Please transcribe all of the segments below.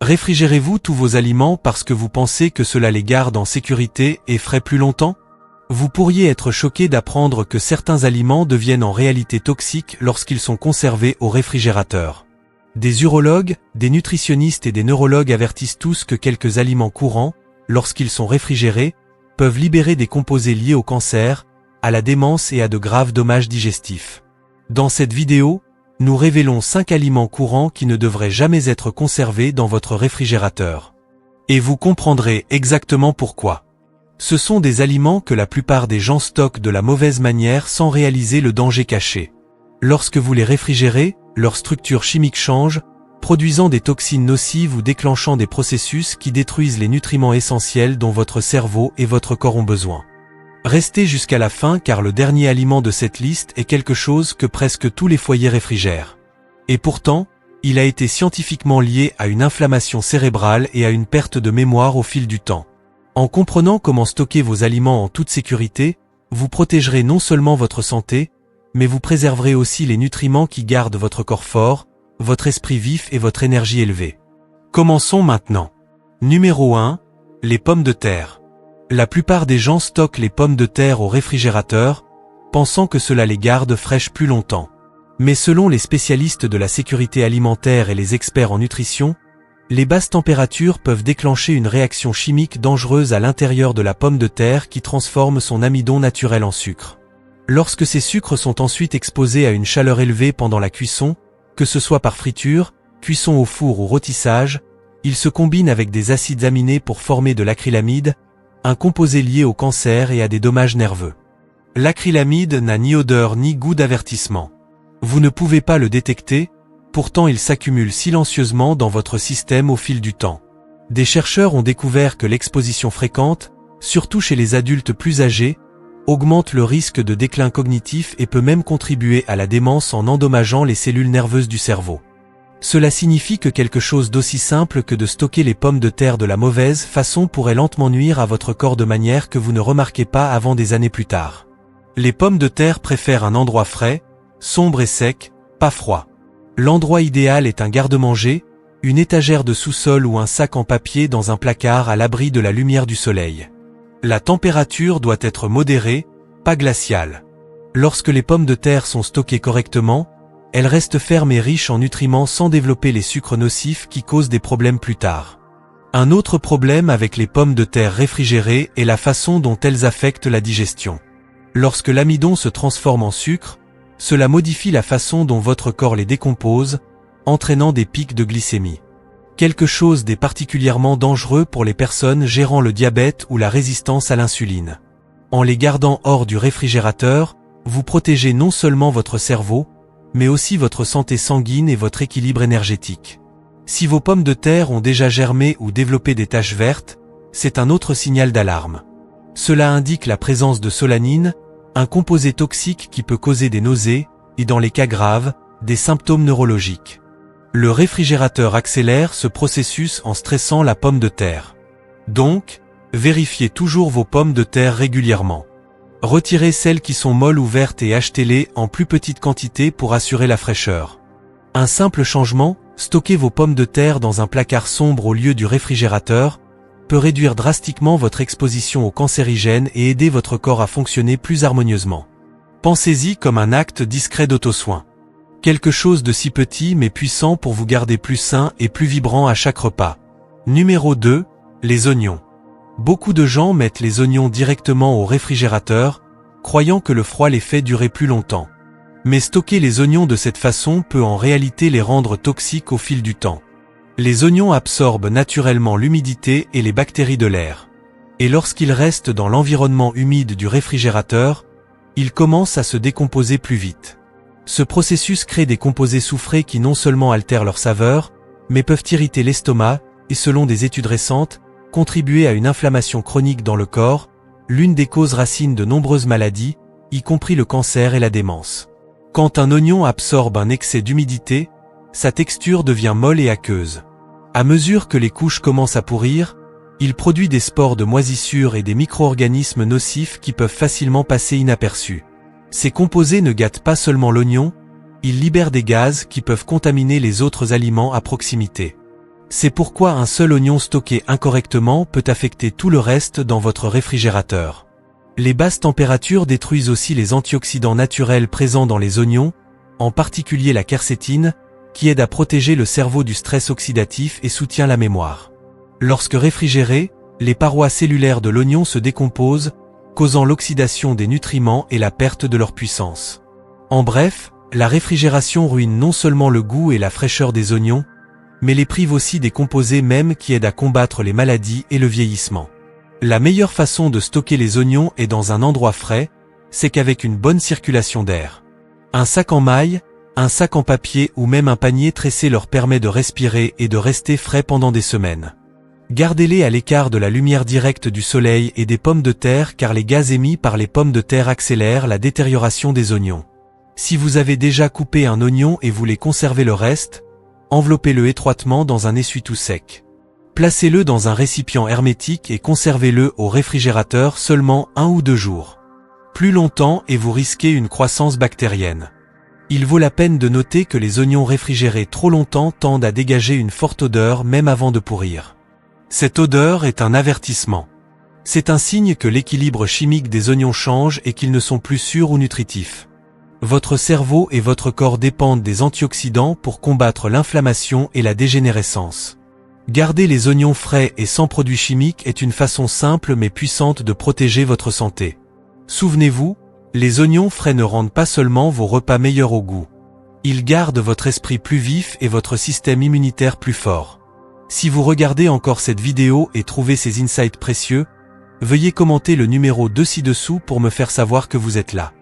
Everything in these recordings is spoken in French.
Réfrigérez-vous tous vos aliments parce que vous pensez que cela les garde en sécurité et ferait plus longtemps? Vous pourriez être choqué d'apprendre que certains aliments deviennent en réalité toxiques lorsqu'ils sont conservés au réfrigérateur. Des urologues, des nutritionnistes et des neurologues avertissent tous que quelques aliments courants, lorsqu'ils sont réfrigérés, peuvent libérer des composés liés au cancer, à la démence et à de graves dommages digestifs. Dans cette vidéo, nous révélons 5 aliments courants qui ne devraient jamais être conservés dans votre réfrigérateur. Et vous comprendrez exactement pourquoi. Ce sont des aliments que la plupart des gens stockent de la mauvaise manière sans réaliser le danger caché. Lorsque vous les réfrigérez, leur structure chimique change, produisant des toxines nocives ou déclenchant des processus qui détruisent les nutriments essentiels dont votre cerveau et votre corps ont besoin. Restez jusqu'à la fin car le dernier aliment de cette liste est quelque chose que presque tous les foyers réfrigèrent. Et pourtant, il a été scientifiquement lié à une inflammation cérébrale et à une perte de mémoire au fil du temps. En comprenant comment stocker vos aliments en toute sécurité, vous protégerez non seulement votre santé, mais vous préserverez aussi les nutriments qui gardent votre corps fort, votre esprit vif et votre énergie élevée. Commençons maintenant. Numéro 1. Les pommes de terre. La plupart des gens stockent les pommes de terre au réfrigérateur, pensant que cela les garde fraîches plus longtemps. Mais selon les spécialistes de la sécurité alimentaire et les experts en nutrition, les basses températures peuvent déclencher une réaction chimique dangereuse à l'intérieur de la pomme de terre qui transforme son amidon naturel en sucre. Lorsque ces sucres sont ensuite exposés à une chaleur élevée pendant la cuisson, que ce soit par friture, cuisson au four ou rôtissage, ils se combinent avec des acides aminés pour former de l'acrylamide, un composé lié au cancer et à des dommages nerveux. L'acrylamide n'a ni odeur ni goût d'avertissement. Vous ne pouvez pas le détecter, pourtant il s'accumule silencieusement dans votre système au fil du temps. Des chercheurs ont découvert que l'exposition fréquente, surtout chez les adultes plus âgés, augmente le risque de déclin cognitif et peut même contribuer à la démence en endommageant les cellules nerveuses du cerveau. Cela signifie que quelque chose d'aussi simple que de stocker les pommes de terre de la mauvaise façon pourrait lentement nuire à votre corps de manière que vous ne remarquez pas avant des années plus tard. Les pommes de terre préfèrent un endroit frais, sombre et sec, pas froid. L'endroit idéal est un garde-manger, une étagère de sous-sol ou un sac en papier dans un placard à l'abri de la lumière du soleil. La température doit être modérée, pas glaciale. Lorsque les pommes de terre sont stockées correctement, elles restent fermes et riches en nutriments sans développer les sucres nocifs qui causent des problèmes plus tard. Un autre problème avec les pommes de terre réfrigérées est la façon dont elles affectent la digestion. Lorsque l'amidon se transforme en sucre, cela modifie la façon dont votre corps les décompose, entraînant des pics de glycémie. Quelque chose d'est particulièrement dangereux pour les personnes gérant le diabète ou la résistance à l'insuline. En les gardant hors du réfrigérateur, vous protégez non seulement votre cerveau, mais aussi votre santé sanguine et votre équilibre énergétique. Si vos pommes de terre ont déjà germé ou développé des taches vertes, c'est un autre signal d'alarme. Cela indique la présence de solanine, un composé toxique qui peut causer des nausées, et dans les cas graves, des symptômes neurologiques. Le réfrigérateur accélère ce processus en stressant la pomme de terre. Donc, vérifiez toujours vos pommes de terre régulièrement. Retirez celles qui sont molles ou vertes et achetez-les en plus petite quantité pour assurer la fraîcheur. Un simple changement, stockez vos pommes de terre dans un placard sombre au lieu du réfrigérateur, peut réduire drastiquement votre exposition aux cancérigènes et aider votre corps à fonctionner plus harmonieusement. Pensez-y comme un acte discret d'auto-soin. Quelque chose de si petit mais puissant pour vous garder plus sain et plus vibrant à chaque repas. Numéro 2, les oignons. Beaucoup de gens mettent les oignons directement au réfrigérateur, croyant que le froid les fait durer plus longtemps. Mais stocker les oignons de cette façon peut en réalité les rendre toxiques au fil du temps. Les oignons absorbent naturellement l'humidité et les bactéries de l'air. Et lorsqu'ils restent dans l'environnement humide du réfrigérateur, ils commencent à se décomposer plus vite. Ce processus crée des composés soufrés qui non seulement altèrent leur saveur, mais peuvent irriter l'estomac et selon des études récentes, contribuer à une inflammation chronique dans le corps, l'une des causes racines de nombreuses maladies, y compris le cancer et la démence. Quand un oignon absorbe un excès d'humidité, sa texture devient molle et aqueuse. À mesure que les couches commencent à pourrir, il produit des spores de moisissure et des micro-organismes nocifs qui peuvent facilement passer inaperçus. Ces composés ne gâtent pas seulement l'oignon, ils libèrent des gaz qui peuvent contaminer les autres aliments à proximité. C'est pourquoi un seul oignon stocké incorrectement peut affecter tout le reste dans votre réfrigérateur. Les basses températures détruisent aussi les antioxydants naturels présents dans les oignons, en particulier la quercétine, qui aide à protéger le cerveau du stress oxydatif et soutient la mémoire. Lorsque réfrigérés, les parois cellulaires de l'oignon se décomposent, causant l'oxydation des nutriments et la perte de leur puissance. En bref, la réfrigération ruine non seulement le goût et la fraîcheur des oignons, mais les prive aussi des composés mêmes qui aident à combattre les maladies et le vieillissement. La meilleure façon de stocker les oignons est dans un endroit frais, c'est qu'avec une bonne circulation d'air. Un sac en maille, un sac en papier ou même un panier tressé leur permet de respirer et de rester frais pendant des semaines. Gardez-les à l'écart de la lumière directe du soleil et des pommes de terre car les gaz émis par les pommes de terre accélèrent la détérioration des oignons. Si vous avez déjà coupé un oignon et voulez conserver le reste, enveloppez-le étroitement dans un essuie-tout sec. Placez-le dans un récipient hermétique et conservez-le au réfrigérateur seulement 1 ou 2 jours. Plus longtemps et vous risquez une croissance bactérienne. Il vaut la peine de noter que les oignons réfrigérés trop longtemps tendent à dégager une forte odeur même avant de pourrir. Cette odeur est un avertissement. C'est un signe que l'équilibre chimique des oignons change et qu'ils ne sont plus sûrs ou nutritifs. Votre cerveau et votre corps dépendent des antioxydants pour combattre l'inflammation et la dégénérescence. Garder les oignons frais et sans produits chimiques est une façon simple mais puissante de protéger votre santé. Souvenez-vous, les oignons frais ne rendent pas seulement vos repas meilleurs au goût. Ils gardent votre esprit plus vif et votre système immunitaire plus fort. Si vous regardez encore cette vidéo et trouvez ces insights précieux, veuillez commenter le numéro 2 ci-dessous pour me faire savoir que vous êtes là.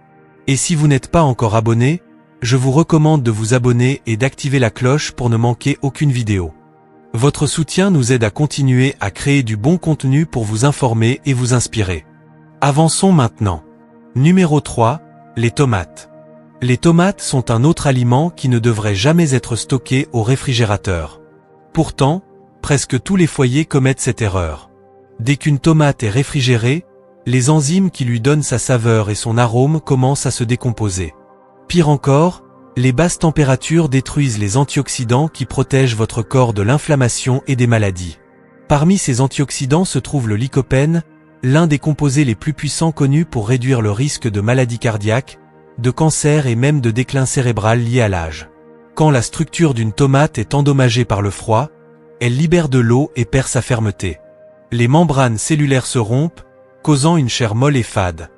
Et si vous n'êtes pas encore abonné, je vous recommande de vous abonner et d'activer la cloche pour ne manquer aucune vidéo. Votre soutien nous aide à continuer à créer du bon contenu pour vous informer et vous inspirer. Avançons maintenant. Numéro 3, les tomates. Les tomates sont un autre aliment qui ne devrait jamais être stocké au réfrigérateur. Pourtant, presque tous les foyers commettent cette erreur. Dès qu'une tomate est réfrigérée, les enzymes qui lui donnent sa saveur et son arôme commencent à se décomposer. Pire encore, les basses températures détruisent les antioxydants qui protègent votre corps de l'inflammation et des maladies. Parmi ces antioxydants se trouve le lycopène, l'un des composés les plus puissants connus pour réduire le risque de maladies cardiaques, de cancer et même de déclin cérébral lié à l'âge. Quand la structure d'une tomate est endommagée par le froid, elle libère de l'eau et perd sa fermeté. Les membranes cellulaires se rompent, causant une chair molle et fade.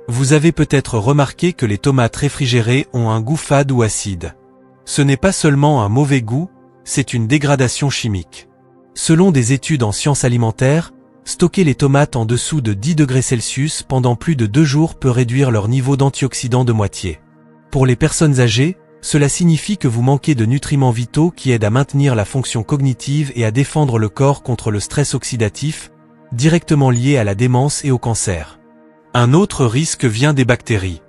Vous avez peut-être remarqué que les tomates réfrigérées ont un goût fade ou acide. Ce n'est pas seulement un mauvais goût, c'est une dégradation chimique. Selon des études en sciences alimentaires, stocker les tomates en dessous de 10 degrés Celsius pendant plus de 2 jours peut réduire leur niveau d'antioxydants de moitié. Pour les personnes âgées, cela signifie que vous manquez de nutriments vitaux qui aident à maintenir la fonction cognitive et à défendre le corps contre le stress oxydatif, directement lié à la démence et au cancer. Un autre risque vient des bactéries.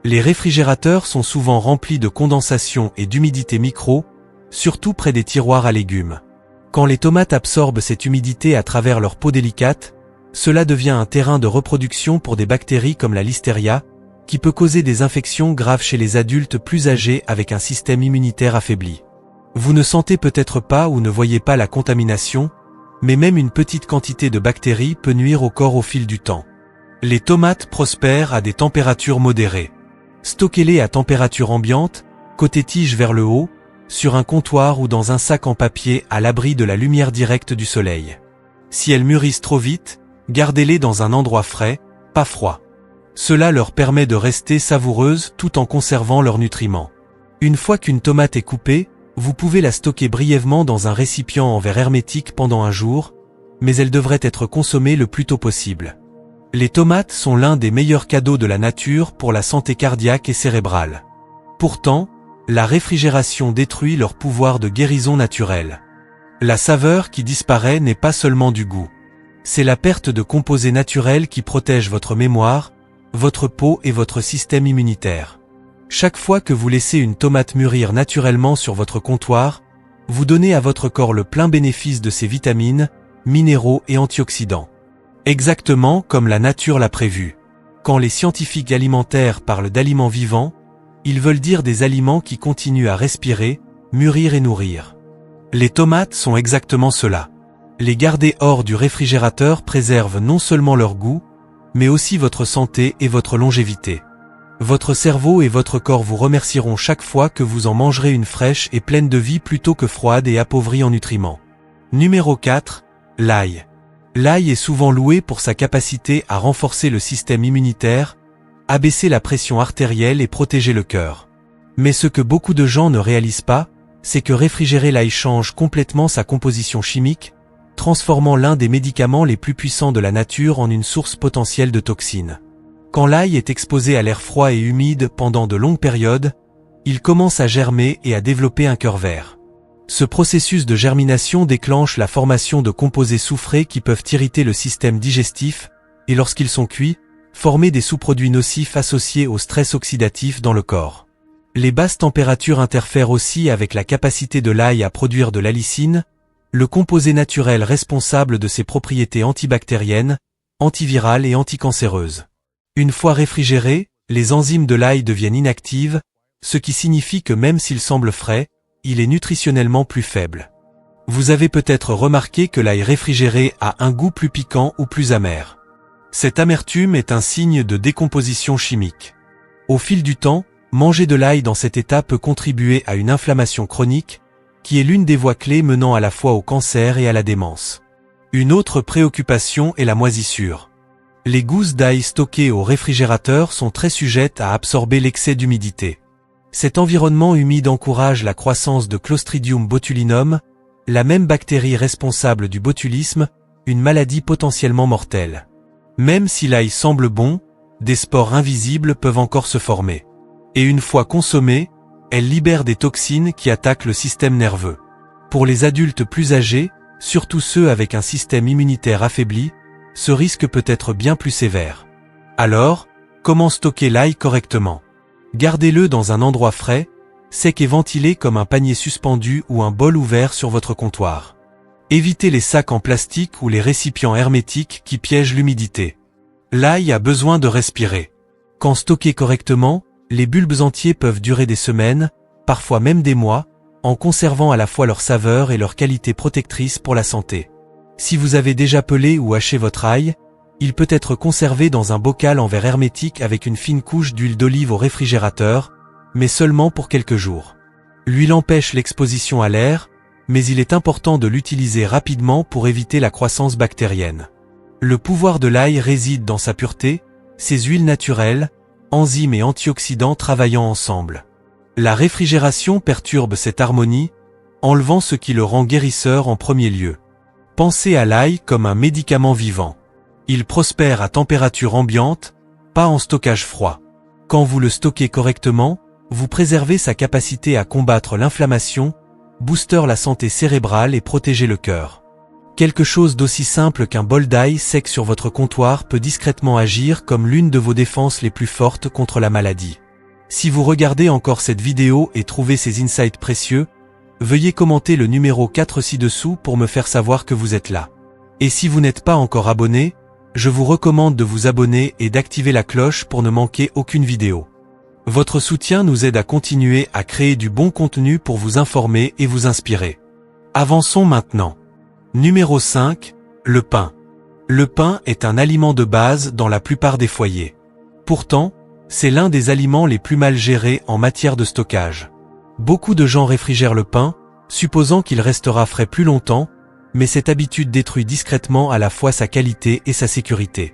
Les réfrigérateurs sont souvent remplis de condensation et d'humidité micro, surtout près des tiroirs à légumes. Quand les tomates absorbent cette humidité à travers leur peau délicate, cela devient un terrain de reproduction pour des bactéries comme la listeria, qui peut causer des infections graves chez les adultes plus âgés avec un système immunitaire affaibli. Vous ne sentez peut-être pas ou ne voyez pas la contamination, mais même une petite quantité de bactéries peut nuire au corps au fil du temps. Les tomates prospèrent à des températures modérées. Stockez-les à température ambiante, côté tige vers le haut, sur un comptoir ou dans un sac en papier à l'abri de la lumière directe du soleil. Si elles mûrissent trop vite, gardez-les dans un endroit frais, pas froid. Cela leur permet de rester savoureuses tout en conservant leurs nutriments. Une fois qu'une tomate est coupée, vous pouvez la stocker brièvement dans un récipient en verre hermétique pendant 1 jour, mais elle devrait être consommée le plus tôt possible. Les tomates sont l'un des meilleurs cadeaux de la nature pour la santé cardiaque et cérébrale. Pourtant, la réfrigération détruit leur pouvoir de guérison naturelle. La saveur qui disparaît n'est pas seulement du goût. C'est la perte de composés naturels qui protègent votre mémoire, votre peau et votre système immunitaire. Chaque fois que vous laissez une tomate mûrir naturellement sur votre comptoir, vous donnez à votre corps le plein bénéfice de ses vitamines, minéraux et antioxydants. Exactement comme la nature l'a prévu. Quand les scientifiques alimentaires parlent d'aliments vivants, ils veulent dire des aliments qui continuent à respirer, mûrir et nourrir. Les tomates sont exactement cela. Les garder hors du réfrigérateur préserve non seulement leur goût, mais aussi votre santé et votre longévité. Votre cerveau et votre corps vous remercieront chaque fois que vous en mangerez une fraîche et pleine de vie plutôt que froide et appauvrie en nutriments. Numéro 4. L'ail. L'ail est souvent loué pour sa capacité à renforcer le système immunitaire, abaisser la pression artérielle et protéger le cœur. Mais ce que beaucoup de gens ne réalisent pas, c'est que réfrigérer l'ail change complètement sa composition chimique, transformant l'un des médicaments les plus puissants de la nature en une source potentielle de toxines. Quand l'ail est exposé à l'air froid et humide pendant de longues périodes, il commence à germer et à développer un cœur vert. Ce processus de germination déclenche la formation de composés soufrés qui peuvent irriter le système digestif et lorsqu'ils sont cuits, former des sous-produits nocifs associés au stress oxydatif dans le corps. Les basses températures interfèrent aussi avec la capacité de l'ail à produire de l'allicine, le composé naturel responsable de ses propriétés antibactériennes, antivirales et anticancéreuses. Une fois réfrigéré, les enzymes de l'ail deviennent inactives, ce qui signifie que même s'il semble frais, il est nutritionnellement plus faible. Vous avez peut-être remarqué que l'ail réfrigéré a un goût plus piquant ou plus amer. Cette amertume est un signe de décomposition chimique. Au fil du temps, manger de l'ail dans cet état peut contribuer à une inflammation chronique, qui est l'une des voies clés menant à la fois au cancer et à la démence. Une autre préoccupation est la moisissure. Les gousses d'ail stockées au réfrigérateur sont très sujettes à absorber l'excès d'humidité. Cet environnement humide encourage la croissance de Clostridium botulinum, la même bactérie responsable du botulisme, une maladie potentiellement mortelle. Même si l'ail semble bon, des spores invisibles peuvent encore se former. Et une fois consommées, elles libèrent des toxines qui attaquent le système nerveux. Pour les adultes plus âgés, surtout ceux avec un système immunitaire affaibli, ce risque peut être bien plus sévère. Alors, comment stocker l'ail correctement? Gardez-le dans un endroit frais, sec et ventilé comme un panier suspendu ou un bol ouvert sur votre comptoir. Évitez les sacs en plastique ou les récipients hermétiques qui piègent l'humidité. L'ail a besoin de respirer. Quand stocké correctement, les bulbes entiers peuvent durer des semaines, parfois même des mois, en conservant à la fois leur saveur et leur qualité protectrice pour la santé. Si vous avez déjà pelé ou haché votre ail, il peut être conservé dans un bocal en verre hermétique avec une fine couche d'huile d'olive au réfrigérateur, mais seulement pour quelques jours. L'huile empêche l'exposition à l'air, mais il est important de l'utiliser rapidement pour éviter la croissance bactérienne. Le pouvoir de l'ail réside dans sa pureté, ses huiles naturelles, enzymes et antioxydants travaillant ensemble. La réfrigération perturbe cette harmonie, enlevant ce qui le rend guérisseur en premier lieu. Pensez à l'ail comme un médicament vivant. Il prospère à température ambiante, pas en stockage froid. Quand vous le stockez correctement, vous préservez sa capacité à combattre l'inflammation, booster la santé cérébrale et protéger le cœur. Quelque chose d'aussi simple qu'un bol d'ail sec sur votre comptoir peut discrètement agir comme l'une de vos défenses les plus fortes contre la maladie. Si vous regardez encore cette vidéo et trouvez ces insights précieux, veuillez commenter le numéro 4 ci-dessous pour me faire savoir que vous êtes là. Et si vous n'êtes pas encore abonné, je vous recommande de vous abonner et d'activer la cloche pour ne manquer aucune vidéo. Votre soutien nous aide à continuer à créer du bon contenu pour vous informer et vous inspirer. Avançons maintenant. Numéro 5, le pain. Le pain est un aliment de base dans la plupart des foyers. Pourtant, c'est l'un des aliments les plus mal gérés en matière de stockage. Beaucoup de gens réfrigèrent le pain, supposant qu'il restera frais plus longtemps, mais cette habitude détruit discrètement à la fois sa qualité et sa sécurité.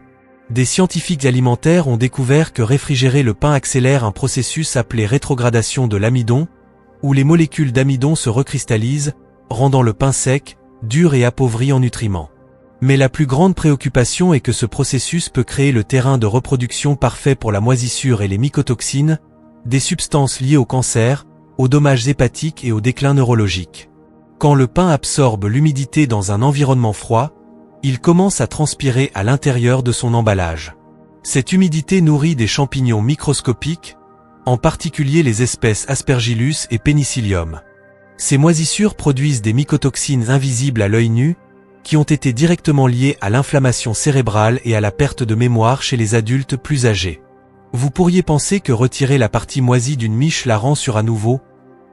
Des scientifiques alimentaires ont découvert que réfrigérer le pain accélère un processus appelé rétrogradation de l'amidon, où les molécules d'amidon se recristallisent, rendant le pain sec, dur et appauvri en nutriments. Mais la plus grande préoccupation est que ce processus peut créer le terrain de reproduction parfait pour la moisissure et les mycotoxines, des substances liées au cancer, aux dommages hépatiques et au déclin neurologique. Quand le pain absorbe l'humidité dans un environnement froid, il commence à transpirer à l'intérieur de son emballage. Cette humidité nourrit des champignons microscopiques, en particulier les espèces Aspergillus et Penicillium. Ces moisissures produisent des mycotoxines invisibles à l'œil nu, qui ont été directement liées à l'inflammation cérébrale et à la perte de mémoire chez les adultes plus âgés. Vous pourriez penser que retirer la partie moisie d'une miche la rend sûre à nouveau,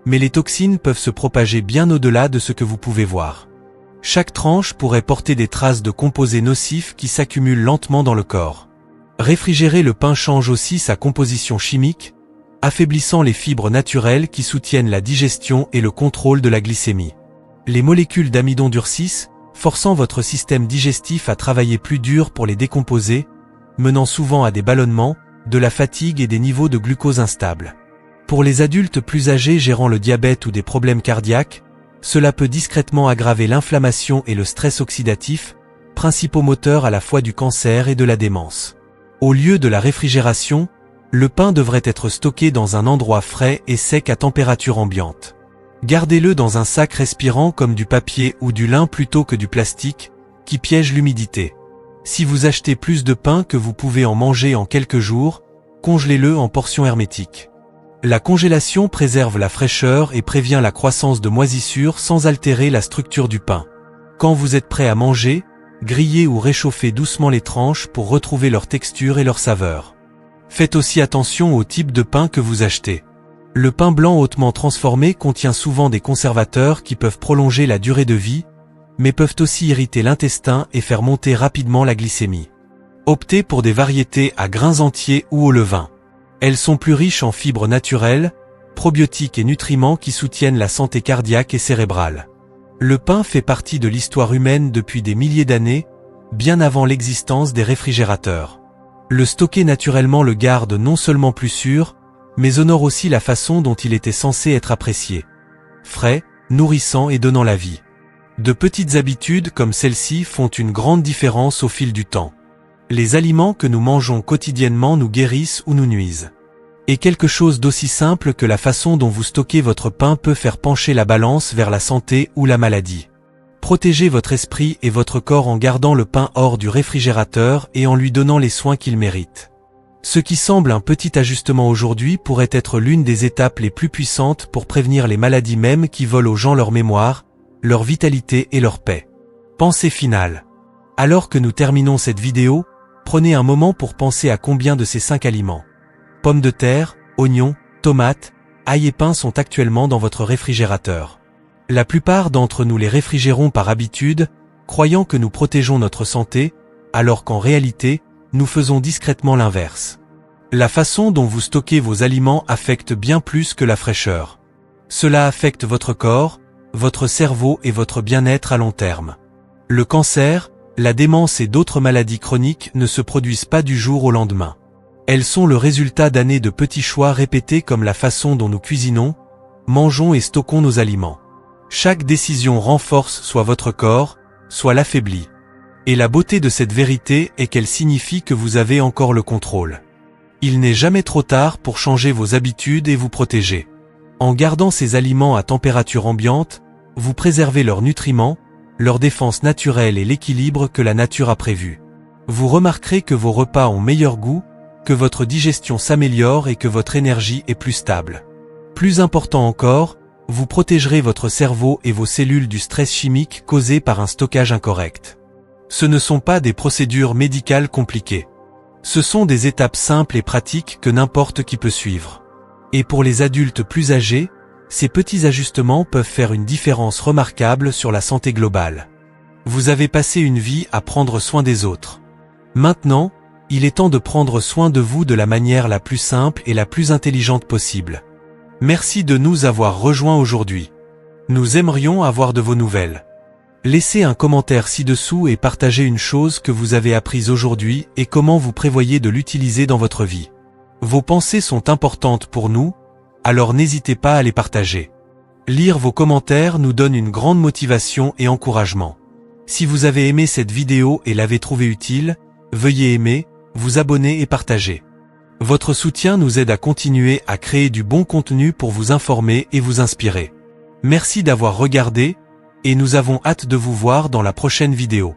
mais les toxines peuvent se propager bien au-delà de ce que vous pouvez voir. Chaque tranche pourrait porter des traces de composés nocifs qui s'accumulent lentement dans le corps. Réfrigérer le pain change aussi sa composition chimique, affaiblissant les fibres naturelles qui soutiennent la digestion et le contrôle de la glycémie. Les molécules d'amidon durcissent, forçant votre système digestif à travailler plus dur pour les décomposer, menant souvent à des ballonnements, de la fatigue et des niveaux de glucose instables. Pour les adultes plus âgés gérant le diabète ou des problèmes cardiaques, cela peut discrètement aggraver l'inflammation et le stress oxydatif, principaux moteurs à la fois du cancer et de la démence. Au lieu de la réfrigération, le pain devrait être stocké dans un endroit frais et sec à température ambiante. Gardez-le dans un sac respirant comme du papier ou du lin plutôt que du plastique, qui piège l'humidité. Si vous achetez plus de pain que vous pouvez en manger en quelques jours, congelez-le en portions hermétiques. La congélation préserve la fraîcheur et prévient la croissance de moisissures sans altérer la structure du pain. Quand vous êtes prêt à manger, grillez ou réchauffez doucement les tranches pour retrouver leur texture et leur saveur. Faites aussi attention au type de pain que vous achetez. Le pain blanc hautement transformé contient souvent des conservateurs qui peuvent prolonger la durée de vie, mais peuvent aussi irriter l'intestin et faire monter rapidement la glycémie. Optez pour des variétés à grains entiers ou au levain. Elles sont plus riches en fibres naturelles, probiotiques et nutriments qui soutiennent la santé cardiaque et cérébrale. Le pain fait partie de l'histoire humaine depuis des milliers d'années, bien avant l'existence des réfrigérateurs. Le stocker naturellement le garde non seulement plus sûr, mais honore aussi la façon dont il était censé être apprécié. Frais, nourrissant et donnant la vie. De petites habitudes comme celle-ci font une grande différence au fil du temps. Les aliments que nous mangeons quotidiennement nous guérissent ou nous nuisent. Et quelque chose d'aussi simple que la façon dont vous stockez votre pain peut faire pencher la balance vers la santé ou la maladie. Protégez votre esprit et votre corps en gardant le pain hors du réfrigérateur et en lui donnant les soins qu'il mérite. Ce qui semble un petit ajustement aujourd'hui pourrait être l'une des étapes les plus puissantes pour prévenir les maladies même qui volent aux gens leur mémoire, leur vitalité et leur paix. Pensée finale. Alors que nous terminons cette vidéo, prenez un moment pour penser à combien de ces 5 aliments. Pommes de terre, oignons, tomates, ail et pain sont actuellement dans votre réfrigérateur. La plupart d'entre nous les réfrigérons par habitude, croyant que nous protégeons notre santé, alors qu'en réalité, nous faisons discrètement l'inverse. La façon dont vous stockez vos aliments affecte bien plus que la fraîcheur. Cela affecte votre corps, votre cerveau et votre bien-être à long terme. Le cancer, la démence et d'autres maladies chroniques ne se produisent pas du jour au lendemain. Elles sont le résultat d'années de petits choix répétés comme la façon dont nous cuisinons, mangeons et stockons nos aliments. Chaque décision renforce soit votre corps, soit l'affaiblit. Et la beauté de cette vérité est qu'elle signifie que vous avez encore le contrôle. Il n'est jamais trop tard pour changer vos habitudes et vous protéger. En gardant ces aliments à température ambiante, vous préservez leurs nutriments, leur défense naturelle et l'équilibre que la nature a prévu. Vous remarquerez que vos repas ont meilleur goût, que votre digestion s'améliore et que votre énergie est plus stable. Plus important encore, vous protégerez votre cerveau et vos cellules du stress chimique causé par un stockage incorrect. Ce ne sont pas des procédures médicales compliquées. Ce sont des étapes simples et pratiques que n'importe qui peut suivre. Et pour les adultes plus âgés, ces petits ajustements peuvent faire une différence remarquable sur la santé globale. Vous avez passé une vie à prendre soin des autres. Maintenant, il est temps de prendre soin de vous de la manière la plus simple et la plus intelligente possible. Merci de nous avoir rejoints aujourd'hui. Nous aimerions avoir de vos nouvelles. Laissez un commentaire ci-dessous et partagez une chose que vous avez apprise aujourd'hui et comment vous prévoyez de l'utiliser dans votre vie. Vos pensées sont importantes pour nous, alors n'hésitez pas à les partager. Lire vos commentaires nous donne une grande motivation et encouragement. Si vous avez aimé cette vidéo et l'avez trouvée utile, veuillez aimer, vous abonner et partager. Votre soutien nous aide à continuer à créer du bon contenu pour vous informer et vous inspirer. Merci d'avoir regardé, et nous avons hâte de vous voir dans la prochaine vidéo.